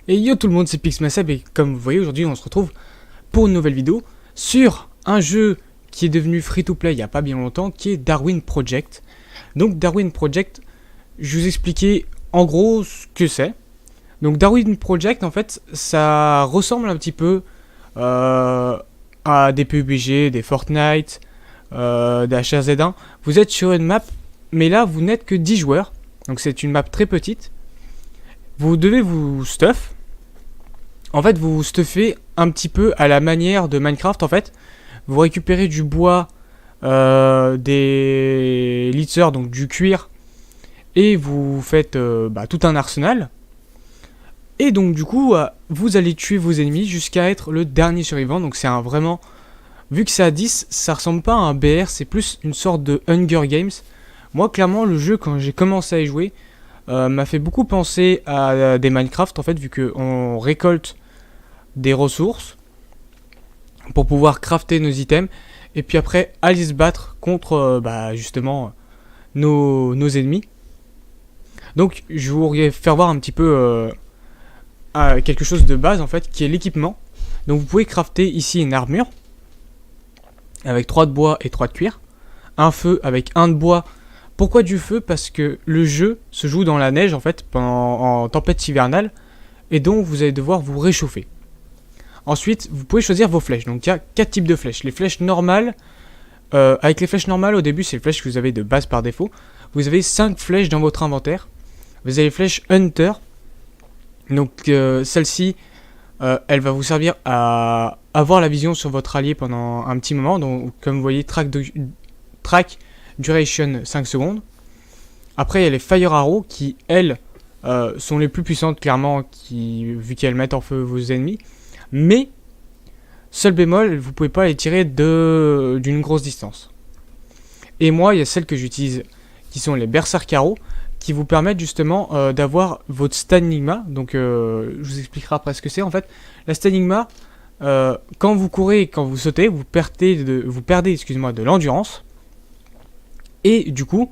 Et yo tout le monde, c'est Pixmasab et comme vous voyez aujourd'hui on se retrouve pour une nouvelle vidéo sur un jeu qui est devenu free to play il n'y a pas bien longtemps, qui est Darwin Project. Donc Darwin Project, je vous expliquer en gros ce que c'est. Donc Darwin Project en fait ça ressemble un petit peu à des PUBG, des Fortnite, des HRZ1. Vous êtes sur une map mais là vous n'êtes que 10 joueurs, donc c'est une map très petite. Vous devez vous stuff. En fait, vous vous stuffez un petit peu à la manière de Minecraft. En fait, vous récupérez du bois, des litzers, donc du cuir, et vous faites tout un arsenal. Et donc du coup, vous allez tuer vos ennemis jusqu'à être le dernier survivant. Donc c'est un vraiment, vu que c'est à 10, ça ressemble pas à un BR, c'est plus une sorte de Hunger Games. Moi, clairement, le jeu quand j'ai commencé à y jouer m'a fait beaucoup penser à des Minecraft en fait, vu qu'on récolte des ressources pour pouvoir crafter nos items et puis après aller se battre contre justement nos ennemis. Donc je voudrais faire voir un petit peu quelque chose de base en fait qui est l'équipement. Donc vous pouvez crafter ici une armure avec 3 de bois et 3 de cuir, un feu avec 1 de bois. Pourquoi du feu? Parce que le jeu se joue dans la neige en fait, en tempête hivernale, et donc vous allez devoir vous réchauffer. Ensuite, vous pouvez choisir vos flèches. Donc il y a 4 types de flèches. Les flèches normales, avec les flèches normales au début, c'est les flèches que vous avez de base par défaut. Vous avez 5 flèches dans votre inventaire. Vous avez les flèches Hunter. Donc celle-ci, elle va vous servir à avoir la vision sur votre allié pendant un petit moment. Donc comme vous voyez, track duration 5 secondes. Après il y a les Fire Arrow qui elles sont les plus puissantes clairement, vu qu'elles mettent en feu vos ennemis. Mais seul bémol, vous pouvez pas les tirer d'une grosse distance. Et moi il y a celles que j'utilise qui sont les Berserk Arrow, qui vous permettent justement d'avoir votre Stanigma. Donc je vous expliquerai après ce que c'est en fait. La Stanigma, quand vous courez et quand vous sautez, vous perdez de l'endurance. Et du coup,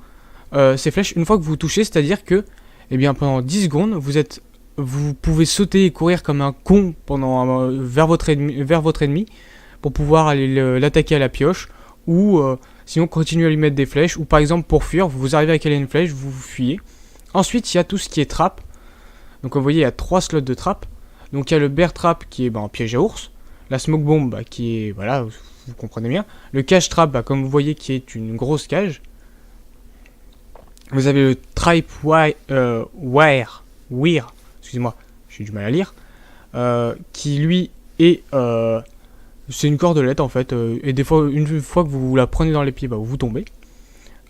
ces flèches, une fois que vous touchez, c'est-à-dire que pendant 10 secondes, vous pouvez sauter et courir comme un con vers votre ennemi pour pouvoir aller l'attaquer à la pioche, ou sinon continuer à lui mettre des flèches, ou par exemple pour fuir, vous arrivez à caler une flèche, vous fuyez. Ensuite, il y a tout ce qui est trappe. Donc vous voyez, il y a 3 slots de trappe. Donc il y a le bear trap qui est un piège à ours, la smoke bomb qui est, voilà, vous comprenez bien, le cage trap comme vous voyez qui est une grosse cage. Vous avez le tripe wire, excusez-moi, j'ai du mal à lire, qui lui est, c'est une cordelette en fait, et des fois, une fois que vous la prenez dans les pieds, vous tombez.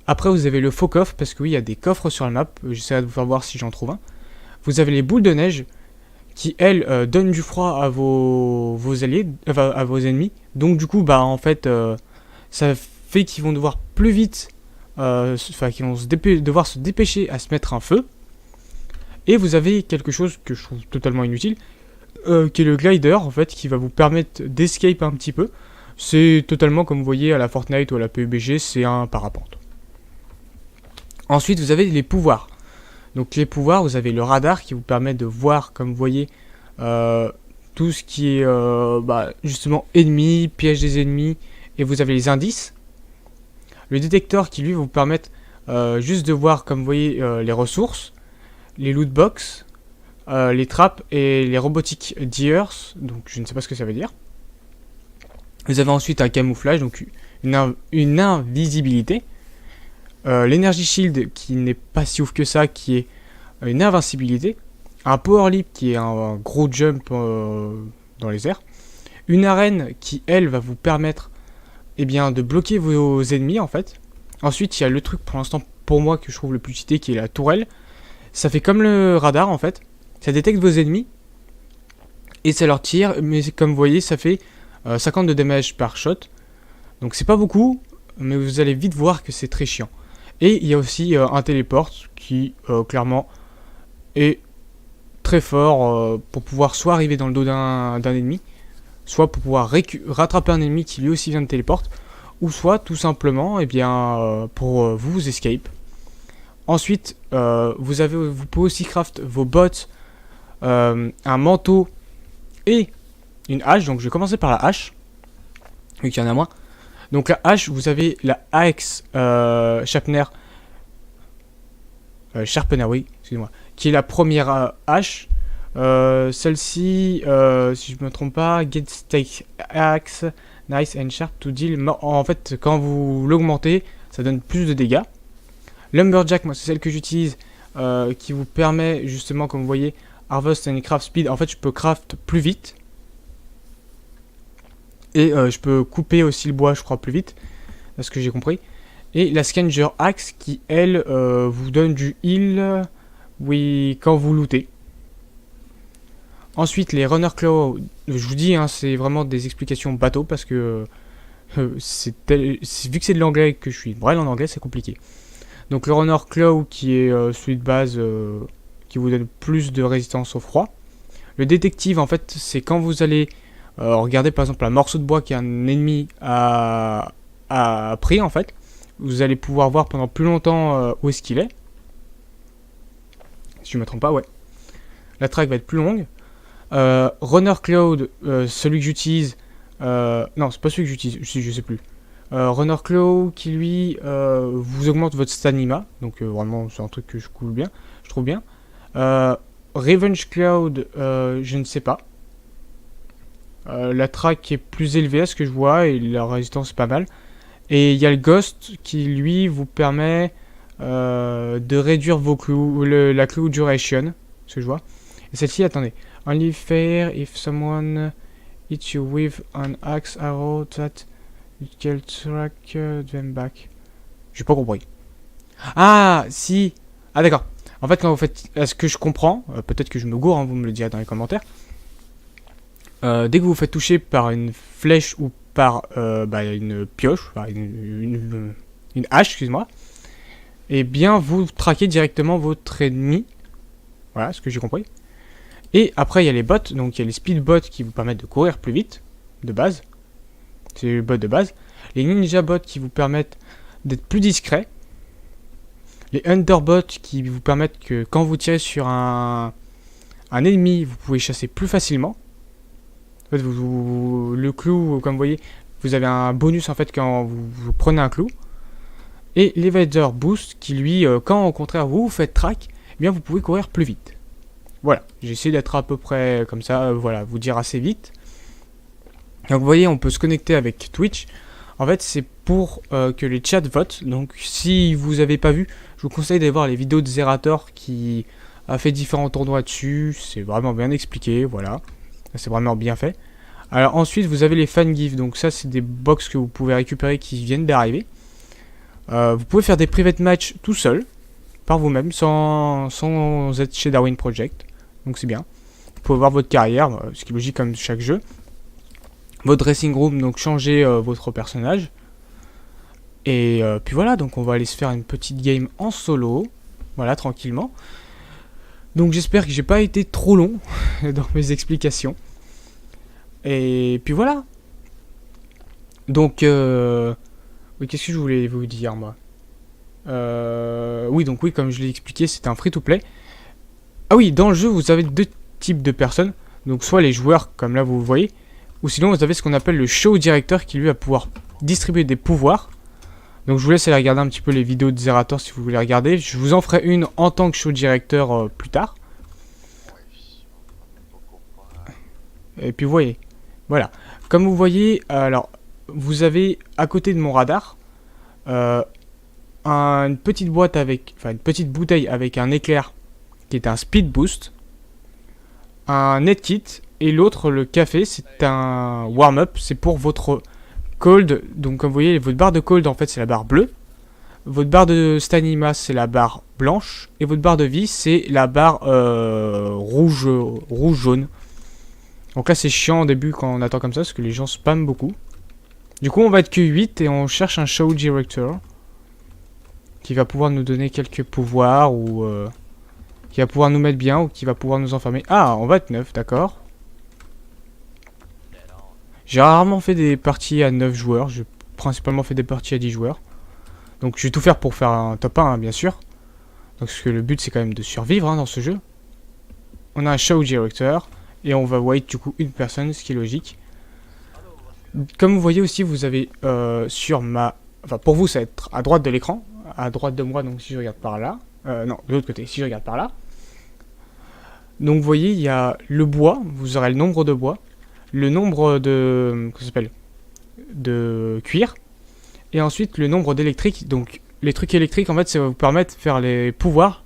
Après vous avez le faux coffre, parce que oui, il y a des coffres sur la map, j'essaierai de vous faire voir si j'en trouve un. Vous avez les boules de neige, qui elles donnent du froid à vos alliés, à vos ennemis. Donc du coup, en fait, ça fait qu'ils vont devoir plus vite, qu'ils vont devoir se dépêcher à se mettre un feu. Et vous avez quelque chose que je trouve totalement inutile, qui est le glider en fait, qui va vous permettre d'escape un petit peu. C'est totalement comme vous voyez à la Fortnite ou à la PUBG, c'est un parapente. Ensuite vous avez les pouvoirs. Donc les pouvoirs, vous avez le radar qui vous permet de voir, comme vous voyez, tout ce qui est justement ennemis, piège des ennemis, et vous avez les indices. Le détecteur qui lui va vous permettre juste de voir, comme vous voyez, les ressources, les loot box, les trappes et les robotic deers, donc je ne sais pas ce que ça veut dire. Vous avez ensuite un camouflage, donc une invisibilité. L'energy shield qui n'est pas si ouf que ça, qui est une invincibilité. Un power leap qui est un gros jump dans les airs. Une arène qui elle va vous permettre de bloquer vos ennemis en fait. Ensuite il y a le truc pour l'instant pour moi que je trouve le plus cheaté, qui est la tourelle. Ça fait comme le radar en fait, ça détecte vos ennemis et ça leur tire, mais comme vous voyez ça fait 50 de damage par shot. Donc c'est pas beaucoup, mais vous allez vite voir que c'est très chiant. Et il y a aussi un téléport qui clairement est très fort pour pouvoir soit arriver dans le dos d'un ennemi, soit pour pouvoir rattraper un ennemi qui lui aussi vient de téléporte, ou soit tout simplement pour vous escape. Ensuite, vous pouvez aussi craft vos bottes, un manteau et une hache. Donc je vais commencer par la hache, vu qu'il y en a moins. Donc la hache, vous avez la axe Sharpener, oui, excusez-moi, qui est la première hache. Celle-ci, si je ne me trompe pas, Get Stake Axe, Nice and Sharp to Deal. En fait, quand vous l'augmentez, ça donne plus de dégâts. Lumberjack, moi c'est celle que j'utilise, qui vous permet justement, comme vous voyez, Harvest and Craft Speed. En fait, je peux craft plus vite. Et je peux couper aussi le bois, je crois, plus vite. C'est ce que j'ai compris. Et la Scanger Axe qui, elle, vous donne du heal quand vous lootez. Ensuite, les Runner Claw, je vous dis, hein, c'est vraiment des explications bateau parce que vu que c'est de l'anglais que je suis braille en anglais, c'est compliqué. Donc le Runner Claw qui est celui de base qui vous donne plus de résistance au froid. Le détective, en fait, c'est quand vous allez regarder par exemple un morceau de bois qu'un ennemi a pris, en fait. Vous allez pouvoir voir pendant plus longtemps où est-ce qu'il est. Si je ne me trompe pas, ouais. La track va être plus longue. Runner Cloud, celui que j'utilise. Non, c'est pas celui que j'utilise, je sais plus. Runner Claw qui lui vous augmente votre stamina. Donc vraiment, c'est un truc que je trouve bien. Revenge Cloud, je ne sais pas. La track est plus élevée à ce que je vois et la résistance est pas mal. Et il y a le Ghost qui lui vous permet de réduire vos clous, la clue duration, ce que je vois. Et celle-ci, attendez. Only fair if someone hits you with an axe arrow that you can track them back. J'ai pas compris. Ah, si. Ah, d'accord. En fait, quand vous faites, ce que je comprends, peut-être que je me gourre, hein, vous me le direz dans les commentaires. Dès que vous vous faites toucher par une flèche ou par une pioche, une hache, excuse-moi, et bien vous traquez directement votre ennemi. Voilà, ce que j'ai compris. Et après, il y a les bots, donc il y a les speed bots qui vous permettent de courir plus vite, de base. C'est les bots de base. Les ninja bots qui vous permettent d'être plus discrets. Les underbots qui vous permettent que quand vous tirez sur un ennemi, vous pouvez chasser plus facilement. En fait, le clou, comme vous voyez, vous avez un bonus en fait quand vous prenez un clou. Et l'Evader Boost qui lui, quand au contraire vous faites track, eh bien vous pouvez courir plus vite. Voilà, j'ai essayé d'être à peu près comme ça, voilà, vous dire assez vite. Donc vous voyez, on peut se connecter avec Twitch. En fait, c'est pour que les chats votent. Donc si vous n'avez pas vu, je vous conseille d'aller voir les vidéos de Zerator qui a fait différents tournois dessus. C'est vraiment bien expliqué, voilà. C'est vraiment bien fait. Alors ensuite, vous avez les fan gifts. Donc ça, c'est des box que vous pouvez récupérer qui viennent d'arriver. Vous pouvez faire des private match tout seul, par vous-même, sans être chez Darwin Project. Donc c'est bien. Vous pouvez voir votre carrière, ce qui est logique comme chaque jeu. Votre dressing room, donc changer votre personnage. Et puis voilà, donc on va aller se faire une petite game en solo. Voilà, tranquillement. Donc j'espère que j'ai pas été trop long dans mes explications. Et puis voilà. Donc, oui, qu'est-ce que je voulais vous dire, moi oui, donc oui, comme je l'ai expliqué, c'est un free-to-play. Ah oui, dans le jeu, vous avez deux types de personnes. Donc soit les joueurs, comme là vous voyez, ou sinon vous avez ce qu'on appelle le show director qui lui va pouvoir distribuer des pouvoirs. Donc je vous laisse aller regarder un petit peu les vidéos de Zerator si vous voulez regarder. Je vous en ferai une en tant que show director plus tard. Et puis vous voyez, voilà. Comme vous voyez, alors vous avez à côté de mon radar une petite boîte avec, enfin une petite bouteille avec un éclair qui est un speed boost, un net kit, et l'autre, le café, c'est un warm-up, c'est pour votre cold. Donc comme vous voyez, votre barre de cold en fait c'est la barre bleue, votre barre de stamina c'est la barre blanche, et votre barre de vie c'est la barre rouge jaune. Donc là c'est chiant au début quand on attend comme ça parce que les gens spamment beaucoup. Du coup on va être que 8 et on cherche un show director qui va pouvoir nous donner quelques pouvoirs ou qui va pouvoir nous mettre bien ou qui va pouvoir nous enfermer. Ah, on va être 9, d'accord. J'ai rarement fait des parties à 9 joueurs, j'ai principalement fait des parties à 10 joueurs. Donc je vais tout faire pour faire un top 1, hein, bien sûr. Donc parce que le but c'est quand même de survivre dans ce jeu. On a un show director et on va wait du coup une personne, ce qui est logique. Comme vous voyez aussi, vous avez sur ma... Enfin pour vous ça va être à droite de l'écran, à droite de moi, donc si je regarde par là. Non, de l'autre côté, si je regarde par là. Donc vous voyez, il y a le bois, vous aurez le nombre de bois, le nombre de... Comment ça s'appelle, de cuir, et ensuite le nombre d'électriques. Donc les trucs électriques en fait ça va vous permettre de faire les pouvoirs.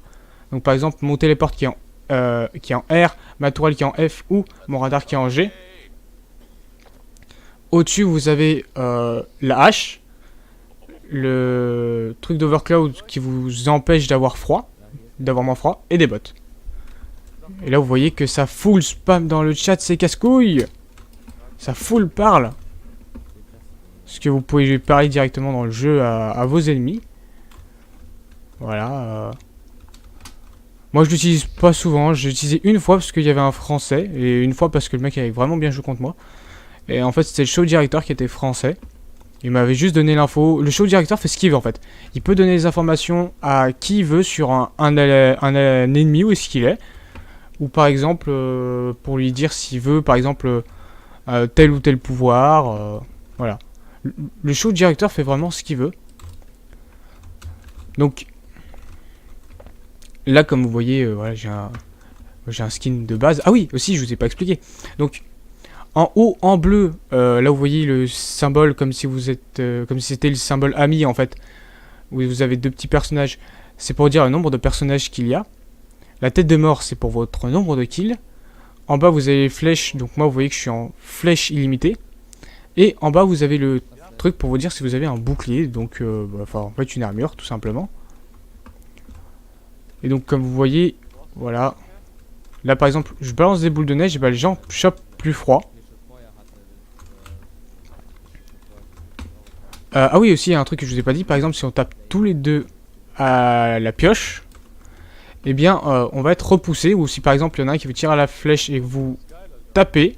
Donc par exemple mon téléporte qui est en R, ma tourelle qui est en F ou mon radar qui est en G. Au-dessus vous avez la hache, le truc d'overcloud qui vous empêche d'avoir froid, d'avoir moins froid, et des bottes. Et là vous voyez que ça full spam dans le chat, c'est casse-couille. Ça full parle. Parce que vous pouvez parler directement dans le jeu à vos ennemis. Voilà. Moi je l'utilise pas souvent, j'ai utilisé une fois parce qu'il y avait un français. Et une fois parce que le mec avait vraiment bien joué contre moi. Et en fait c'était le show director qui était français. Il m'avait juste donné l'info. Le show director fait ce qu'il veut en fait. Il peut donner des informations à qui il veut sur un ennemi, où est-ce qu'il est. Ou par exemple pour lui dire s'il veut par exemple tel ou tel pouvoir. Voilà. Le show director fait vraiment ce qu'il veut. Donc là comme vous voyez voilà, j'ai un skin de base. Ah oui aussi je vous ai pas expliqué. Donc en haut en bleu là vous voyez le symbole comme si vous êtes comme si c'était le symbole ami en fait. Où vous avez deux petits personnages. C'est pour dire le nombre de personnages qu'il y a. La tête de mort c'est pour votre nombre de kills. En bas vous avez les flèches. Donc moi vous voyez que je suis en flèche illimitée. Et en bas vous avez le truc pour vous dire si vous avez un bouclier. Donc enfin en fait une armure tout simplement. Et donc comme vous voyez, voilà. Là par exemple, je balance des boules de neige et bah les gens chopent plus froid. Ah oui aussi il y a un truc que je vous ai pas dit, par exemple si on tape tous les deux à la pioche, eh bien on va être repoussé. Ou si par exemple il y en a un qui veut tirer à la flèche et que vous tapez,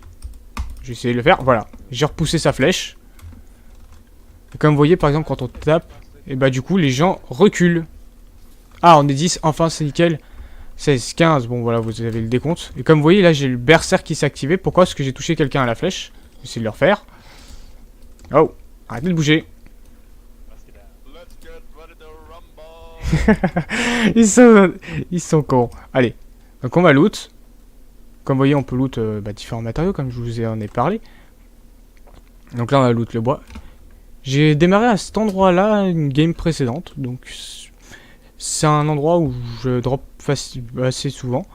je vais essayer de le faire, voilà. J'ai repoussé sa flèche. Et comme vous voyez par exemple quand on tape, et bah du coup les gens reculent. Ah on est 10, enfin c'est nickel. 16, 15, bon voilà vous avez le décompte. Et comme vous voyez là j'ai le berserk qui s'est activé. Pourquoi? Parce que j'ai touché quelqu'un à la flèche. Je vais essayer de le refaire. Oh, arrêtez de bouger. ils sont cons. Allez, donc on va loot. Comme vous voyez on peut loot différents matériaux comme je vous en ai parlé. Donc là on va loot le bois. J'ai démarré à cet endroit là une game précédente. Donc c'est un endroit où je drop assez souvent.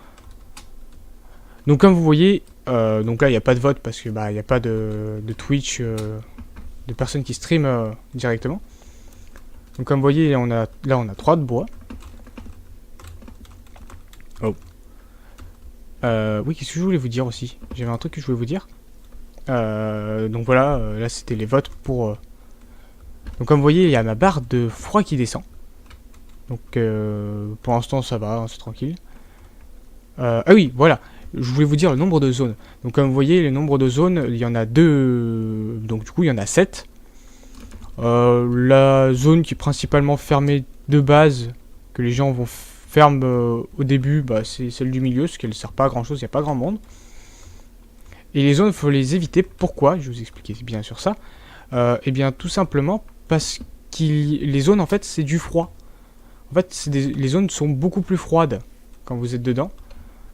Donc comme vous voyez, donc là il n'y a pas de vote parce que il n'y a pas de Twitch, de personnes qui stream directement. Donc comme vous voyez, là on a 3 de bois. Oh. Oui, qu'est-ce que je voulais vous dire aussi? J'avais un truc que je voulais vous dire. Donc voilà, là c'était les votes pour... Donc comme vous voyez, il y a ma barre de froid qui descend. Donc pour l'instant ça va, hein, c'est tranquille. Ah oui, voilà. Je voulais vous dire le nombre de zones. Donc comme vous voyez, le nombre de zones, il y en a 2. Donc du coup, il y en a 7. La zone qui est principalement fermée de base, que les gens vont fermer au début, c'est celle du milieu, parce qu'elle ne sert pas à grand chose, il n'y a pas grand monde. Et les zones, il faut les éviter. Pourquoi? Je vais vous expliquer bien sûr ça. Et bien tout simplement parce que les zones, en fait, c'est du froid. En fait, les zones sont beaucoup plus froides quand vous êtes dedans,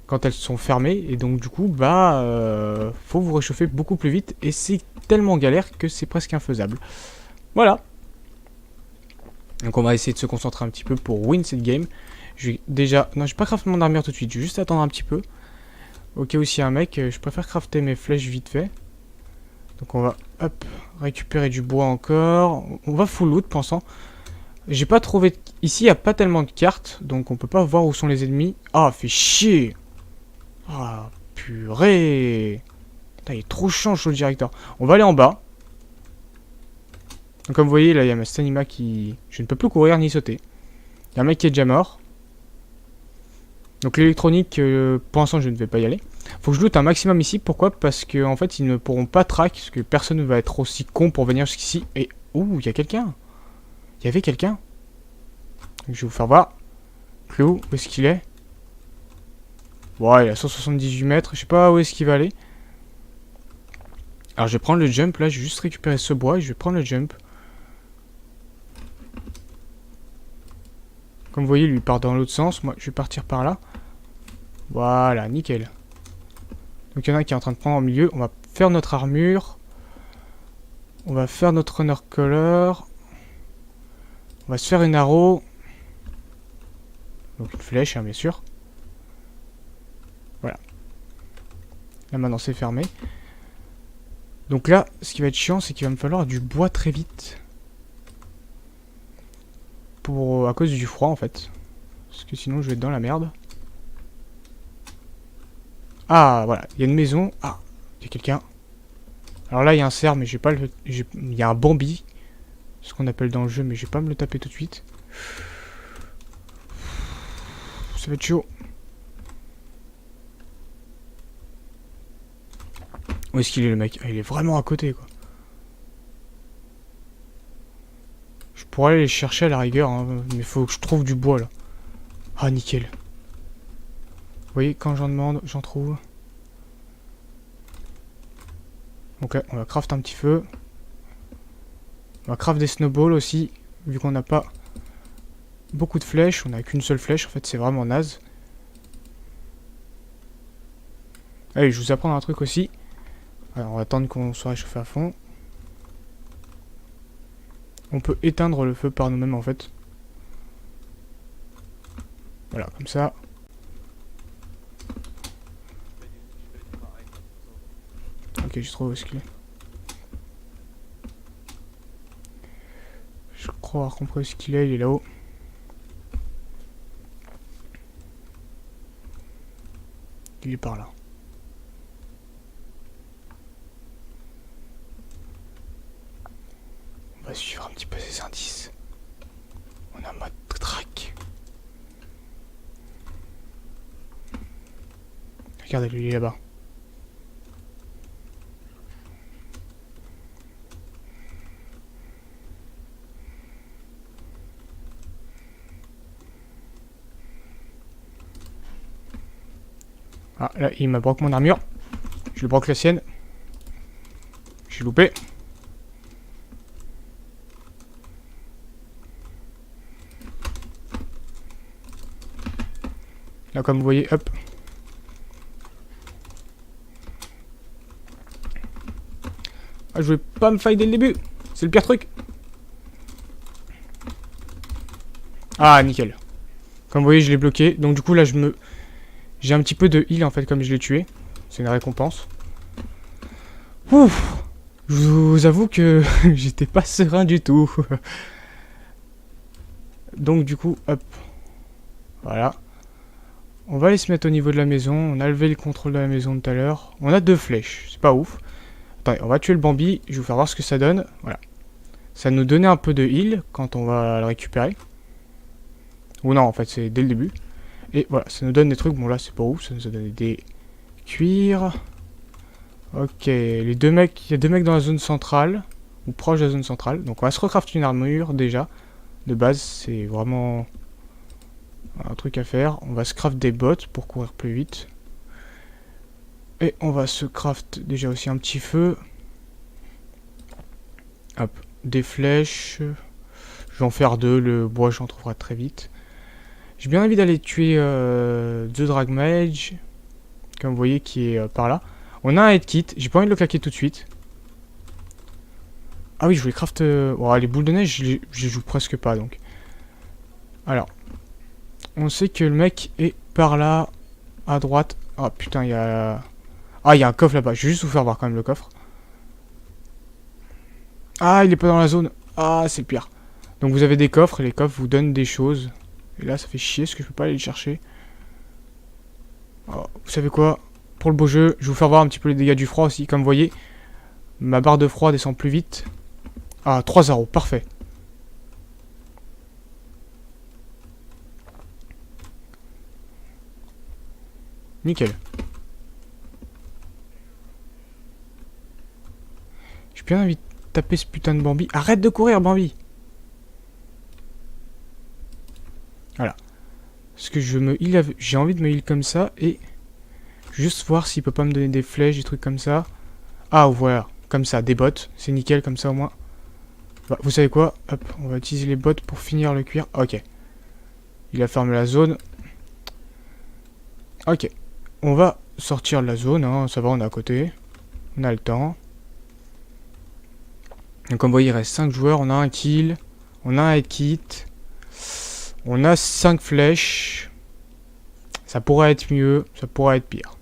quand elles sont fermées, et donc du coup, faut vous réchauffer beaucoup plus vite, et c'est tellement galère que c'est presque infaisable. Voilà. Donc on va essayer de se concentrer un petit peu pour win cette game. Je vais déjà... Non, je vais pas crafter mon armure tout de suite, je vais juste attendre un petit peu. Ok, aussi un mec, je préfère crafter mes flèches vite fait. Donc on va, hop, récupérer du bois encore. On va full loot, pensant. J'ai pas trouvé... Ici, il n'y a pas tellement de cartes, donc on peut pas voir où sont les ennemis. Ah, fait chier. Ah, purée. Putain, il est trop chiant, le directeur. On va aller en bas. Donc comme vous voyez, là, il y a ma Stanima qui... Je ne peux plus courir ni sauter. Il y a un mec qui est déjà mort. Donc l'électronique, pour l'instant je ne vais pas y aller. Faut que je loot un maximum ici. Pourquoi? Parce que en fait ils ne pourront pas track, parce que personne ne va être aussi con pour venir jusqu'ici. Et ouh, il y a quelqu'un. Il y avait quelqu'un. Je vais vous faire voir. Clou, où est-ce qu'il est? Bon, il est à 178 mètres. Je sais pas où est-ce qu'il va aller. Alors je vais prendre le jump. Là, je vais juste récupérer ce bois et je vais prendre le jump. Comme vous voyez, lui part dans l'autre sens. Moi, je vais partir par là. Voilà, nickel. Donc il y en a un qui est en train de prendre en milieu. On va faire notre armure. On va faire notre runner color. On va se faire une arrow. Donc une flèche, hein, bien sûr. Voilà. Là maintenant c'est fermé. Donc là, ce qui va être chiant, c'est qu'il va me falloir du bois très vite. À cause du froid en fait. Parce que sinon je vais être dans la merde. Ah voilà, il y a une maison. Ah, il y a quelqu'un. Alors là il y a un cerf mais j'ai pas le. Il y a un Bambi. Ce qu'on appelle dans le jeu, mais je vais pas me le taper tout de suite. Ça va être chaud. Où est-ce qu'il est le mec? Ah, il est vraiment à côté quoi. Je pourrais aller les chercher à la rigueur, hein, mais faut que je trouve du bois là. Ah nickel. Vous voyez, quand j'en demande, j'en trouve. Donc là, on va craft un petit feu. On va craft des snowballs aussi, vu qu'on n'a pas beaucoup de flèches. On n'a qu'une seule flèche, en fait c'est vraiment naze. Allez, je vous apprends un truc aussi. Alors, on va attendre qu'on soit réchauffé à fond. On peut éteindre le feu par nous-mêmes en fait. Voilà, comme ça. Ok, j'ai trouvé où est-ce qu'il est. Je crois avoir compris où est-ce qu'il est, il est là-haut. Il est par là. On va suivre un petit peu ces indices. On a un mode track. Regardez, lui il est là-bas. Ah, là, il m'a broqué mon armure. Je lui broque la sienne. J'ai loupé. Là, comme vous voyez, hop. Ah, je voulais pas me fight dès le début. C'est le pire truc. Ah, nickel. Comme vous voyez, je l'ai bloqué. Donc, du coup, là, j'ai un petit peu de heal, en fait, comme je l'ai tué. C'est une récompense. Ouf. Je vous avoue que j'étais pas serein du tout. Donc, du coup, hop. Voilà. On va aller se mettre au niveau de la maison. On a levé le contrôle de la maison tout à l'heure. On a 2 flèches. C'est pas ouf. Attendez, on va tuer le Bambi. Je vais vous faire voir ce que ça donne. Voilà. Ça nous donnait un peu de heal quand on va le récupérer. Ou non, en fait, c'est dès le début. Et voilà, ça nous donne des trucs. Bon, là, c'est pas ouf. Ça nous a donné des cuirs. Ok, les 2 mecs. Il y a 2 mecs dans la zone centrale. Ou proche de la zone centrale. Donc, on va se recrafter une armure déjà. De base, c'est vraiment un truc à faire. On va se craft des bottes pour courir plus vite. Et on va se craft déjà aussi un petit feu. Hop, des flèches. Je vais en faire 2, le bois j'en trouverai très vite. J'ai bien envie d'aller tuer The Drag Mage. Comme vous voyez qui est par là. On a un head kit, j'ai pas envie de le claquer tout de suite. Ah oui, je voulais craft... Oh, les boules de neige, je les joue presque pas donc. Alors, on sait que le mec est par là, à droite. Ah putain, il y a... Ah, il y a un coffre là-bas. Je vais juste vous faire voir quand même le coffre. Ah, il est pas dans la zone. Ah, c'est le pire. Donc vous avez des coffres et les coffres vous donnent des choses. Et là, ça fait chier parce que je peux pas aller le chercher. Oh, vous savez quoi? Pour le beau jeu, je vais vous faire voir un petit peu les dégâts du froid aussi. Comme vous voyez, ma barre de froid descend plus vite. Ah, 3-0, parfait. Nickel. J'ai bien envie de taper ce putain de Bambi. Arrête de courir, Bambi! Voilà. Parce que j'ai envie de me heal comme ça et juste voir s'il peut pas me donner des flèches, des trucs comme ça. Ah voilà, comme ça, des bottes, c'est nickel comme ça au moins. Bah, vous savez quoi? Hop, on va utiliser les bottes pour finir le cuir. Ok. Il a fermé la zone. Ok. On va sortir de la zone, hein. Ça va, on est à côté. On a le temps. Donc comme vous voyez, il reste 5 joueurs, on a un kill. On a un head kit. On a 5 flèches. Ça pourrait être mieux, ça pourrait être pire.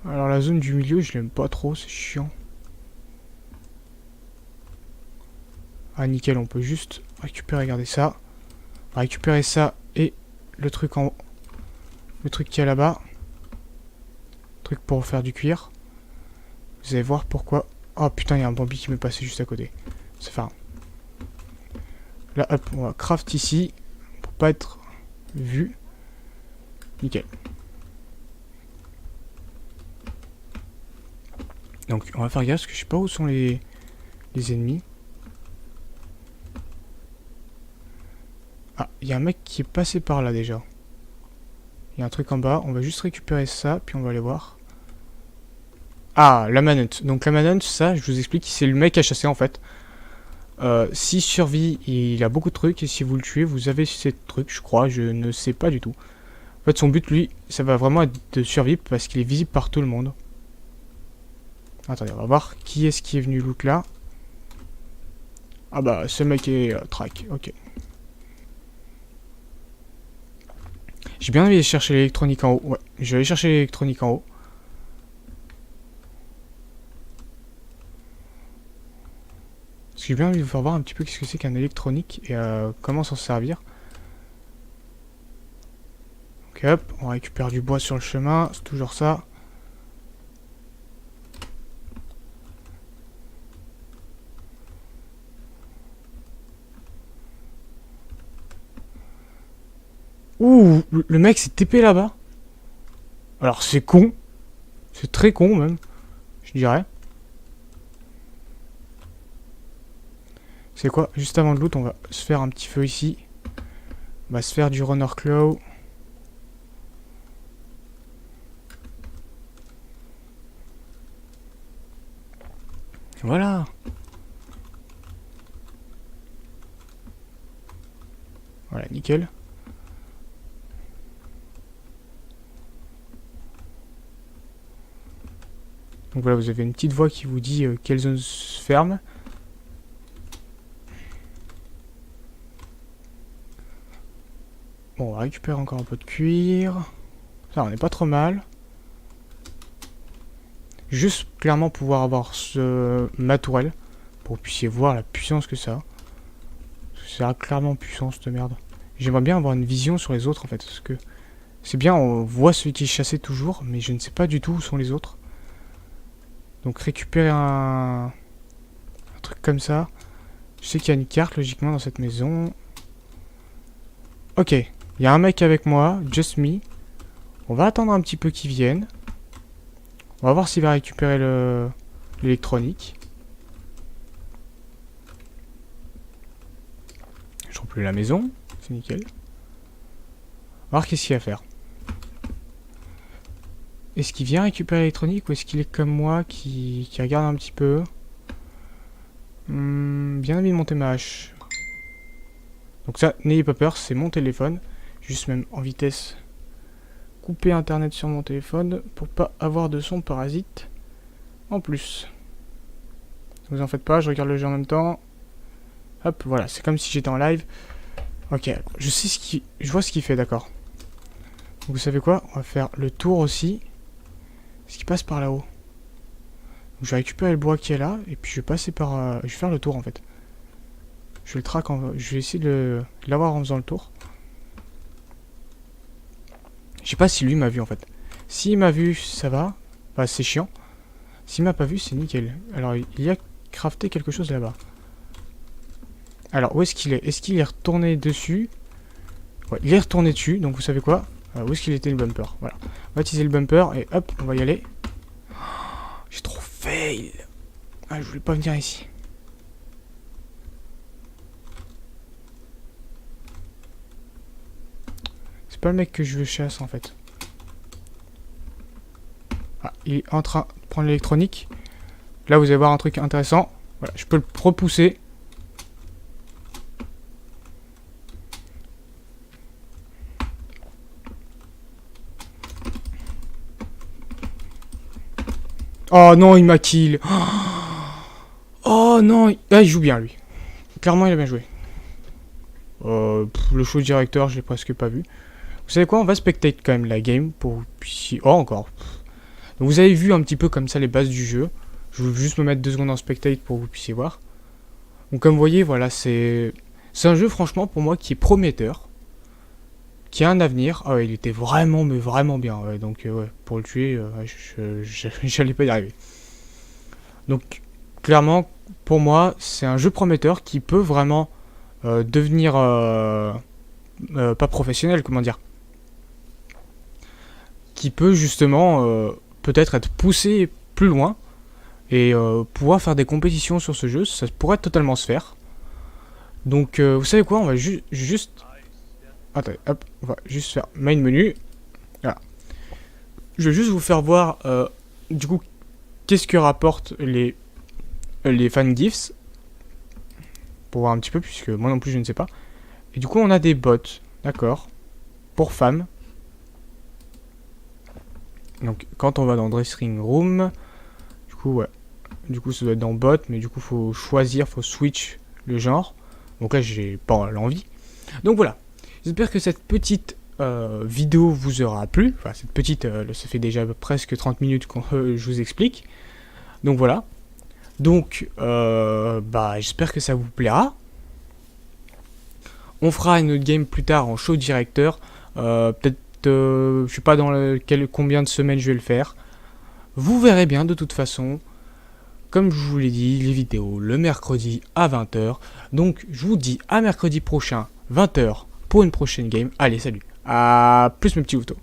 Alors la zone du milieu, je l'aime pas trop, c'est chiant. Ah nickel, on peut juste récupérer, regardez ça. On va récupérer ça et le truc en haut. Le truc qui est là-bas. Truc pour faire du cuir. Vous allez voir pourquoi. Oh putain, il y a un Bambi qui m'est passé juste à côté. C'est enfin. Là, hop, on va craft ici. Pour pas être vu. Nickel. Donc on va faire gaffe parce que je sais pas où sont les ennemis. Ah, il y a un mec qui est passé par là déjà. Il y a un truc en bas, on va juste récupérer ça, puis on va aller voir. Ah, la manhunt. Donc la manhunt, ça, je vous explique, c'est le mec à chasser en fait. S'il survit, il a beaucoup de trucs, et si vous le tuez, vous avez ces trucs, je crois, je ne sais pas du tout. En fait, son but, lui, ça va vraiment être de survivre, parce qu'il est visible par tout le monde. Attendez, on va voir qui est-ce qui est venu loot là. Ah bah, ce mec est track, ok. J'ai bien envie de chercher l'électronique en haut. Ouais, je vais aller chercher l'électronique en haut. Parce que j'ai bien envie de vous faire voir un petit peu qu'est-ce que c'est qu'un électronique et comment s'en servir. Ok, hop, on récupère du bois sur le chemin, c'est toujours ça. Ouh, le mec s'est TP là-bas. Alors c'est con. C'est très con même, je dirais. C'est quoi? Juste avant de loot, on va se faire un petit feu ici. On va se faire du runner claw. Voilà. Voilà, nickel. Donc voilà, vous avez une petite voix qui vous dit quelle zone se ferme. Bon, on va récupérer encore un peu de cuir. Ça, on n'est pas trop mal. Juste clairement pouvoir avoir ma tourelle. Pour que vous puissiez voir la puissance que ça a. Ça a clairement puissance cette merde. J'aimerais bien avoir une vision sur les autres en fait. Parce que c'est bien, on voit celui qui est chassé toujours. Mais je ne sais pas du tout où sont les autres. Donc récupérer un truc comme ça. Je sais qu'il y a une carte logiquement dans cette maison. Ok. Il y a un mec avec moi, just me. On va attendre un petit peu qu'il vienne. On va voir s'il va récupérer l'électronique. Je trouve plus la maison, c'est nickel. On va voir qu'est-ce qu'il y a à faire. Est-ce qu'il vient récupérer l'électronique ou est-ce qu'il est comme moi qui regarde un petit peu? Bien envie de monter ma hache. Donc ça, n'ayez pas peur, c'est mon téléphone. Juste même en vitesse. Couper internet sur mon téléphone pour pas avoir de son parasite en plus. Vous en faites pas, je regarde le jeu en même temps. Hop, voilà, c'est comme si j'étais en live. Ok, je sais je vois ce qu'il fait, d'accord. Vous savez quoi? On va faire le tour aussi. Ce qui passe par là-haut. Je vais récupérer le bois qui est là et puis je vais passer par. Je vais faire le tour en fait. Je vais le track je vais essayer de l'avoir en faisant le tour. Je sais pas si lui m'a vu en fait. S'il m'a vu, ça va. Bah, c'est chiant. S'il m'a pas vu, c'est nickel. Alors, il y a crafté quelque chose là-bas. Alors, où est-ce qu'il est? Est-ce qu'il est retourné dessus? Ouais, il est retourné dessus, donc vous savez quoi? Où est-ce qu'il était le bumper? Voilà. On va utiliser le bumper et hop, on va y aller. J'ai trop fail. Ah, je voulais pas venir ici. C'est pas le mec que je veux chasse en fait. Ah, il est en train de prendre l'électronique. Là, vous allez voir un truc intéressant. Voilà, je peux le repousser. Oh non, il m'a kill. Oh non, il joue bien lui. Clairement, il a bien joué. Le show directeur, j'ai presque pas vu. Vous savez quoi, on va spectate quand même la game pour que vous puissiez... Oh, encore. Donc vous avez vu un petit peu comme ça les bases du jeu. Je vais juste me mettre 2 secondes en spectate pour que vous puissiez voir. Donc comme vous voyez, voilà, c'est un jeu franchement pour moi qui est prometteur. Qui a un avenir. Ah ouais, il était vraiment, mais vraiment bien. Ouais, donc ouais, pour le tuer, j'allais pas y arriver. Donc clairement, pour moi, c'est un jeu prometteur qui peut vraiment devenir... pas professionnel, comment dire, qui peut justement peut-être être poussé plus loin et pouvoir faire des compétitions sur ce jeu, ça pourrait totalement se faire. Donc vous savez quoi, on va juste... Attendez, hop, on va juste faire main menu. Voilà. Je vais juste vous faire voir du coup qu'est-ce que rapportent les fan gifs. Pour voir un petit peu, puisque moi non plus je ne sais pas. Et du coup on a des bots, d'accord, pour femmes. Donc quand on va dans dressing room, du coup ouais, du coup ça doit être dans bot, mais du coup faut choisir, faut switch le genre. Donc là j'ai pas l'envie. Donc voilà, j'espère que cette petite vidéo vous aura plu. Enfin cette petite, ça fait déjà presque 30 minutes que je vous explique. Donc voilà. Donc bah j'espère que ça vous plaira. On fera une autre game plus tard en show directeur. Peut-être je sais pas dans combien de semaines je vais le faire. Vous verrez bien de toute façon. Comme je vous l'ai dit, les vidéos le mercredi à 20h. Donc je vous dis à mercredi prochain 20h pour une prochaine game. Allez, salut. À plus mes petits autos.